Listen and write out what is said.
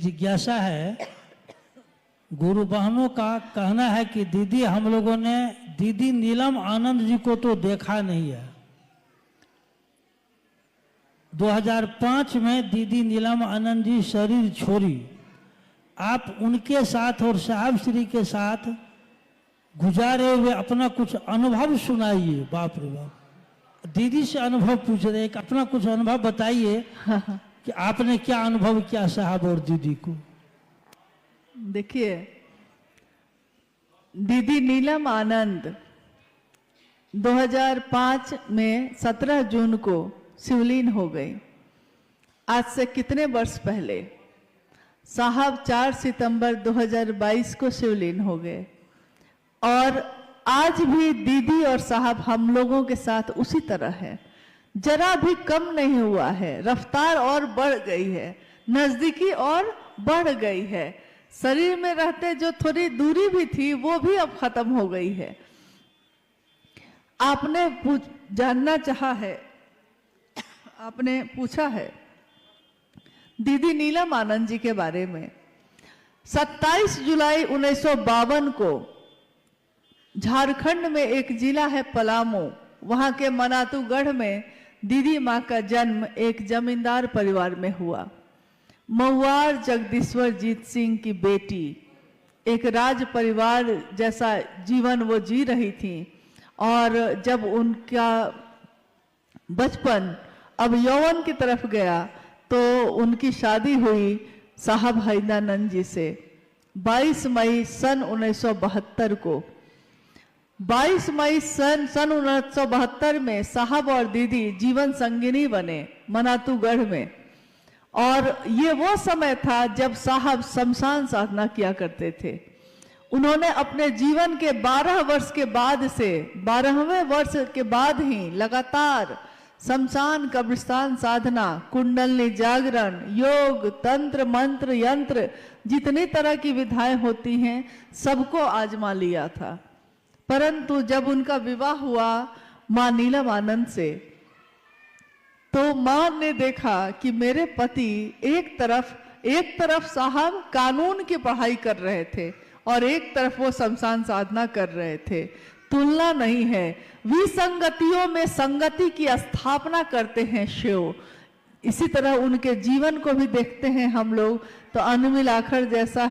जिज्ञासा है। गुरु बहनों का कहना है कि दीदी हम लोगों ने दीदी नीलम आनंद जी को तो देखा नहीं है। 2005 में दीदी नीलम आनंद जी शरीर छोड़ी, आप उनके साथ और साहब श्री के साथ गुजारे हुए अपना कुछ अनुभव सुनाइए। बाप रे बाप, दीदी से अनुभव पूछ रहे, अपना कुछ अनुभव बताइए कि आपने क्या अनुभव किया साहब और दीदी को। देखिए, दीदी नीलम आनंद 2005 में 17 जून को शिवलीन हो गई। आज से कितने वर्ष पहले? साहब 4 सितंबर 2022 को शिवलीन हो गए और आज भी दीदी और साहब हम लोगों के साथ उसी तरह है, जरा भी कम नहीं हुआ है। रफ्तार और बढ़ गई है, नजदीकी और बढ़ गई है। शरीर में रहते जो थोड़ी दूरी भी थी वो भी अब खत्म हो गई है। आपने जानना चाहा है, आपने पूछा है दीदी नीलम आनंद जी के बारे में। 27 जुलाई 1952 को झारखंड में एक जिला है पलामू, वहां के मनातूगढ़ में दीदी माँ का जन्म एक जमींदार परिवार में हुआ। महुआर जगदीश्वर जीत सिंह की बेटी एक राज परिवार जैसा जीवन वो जी रही थी और जब उनका बचपन अब यौवन की तरफ गया तो उनकी शादी हुई साहब हैदरानंद जी से 22 मई सन 1972 को। 22 मई सन 1972 में साहब और दीदी जीवन संगिनी बने मनातूगढ़ में। और ये वो समय था जब साहब शमशान साधना किया करते थे। उन्होंने अपने जीवन के 12 वर्ष के बाद से 12वें वर्ष के बाद ही लगातार शमशान कब्रिस्तान साधना, कुंडलनी जागरण, योग, तंत्र, मंत्र, यंत्र, जितनी तरह की विधाएं होती हैं सबको आजमा लिया था। परंतु जब उनका विवाह हुआ मां नीलम आनंद से, तो मां ने देखा कि मेरे पति एक तरफ साहब कानून की पढ़ाई कर रहे थे और एक तरफ वो शमशान साधना कर रहे थे। तुलना नहीं है, विसंगतियों में संगति की स्थापना करते हैं शिव। इसी तरह उनके जीवन को भी देखते हैं हम लोग तो अनमिल आखर जैसा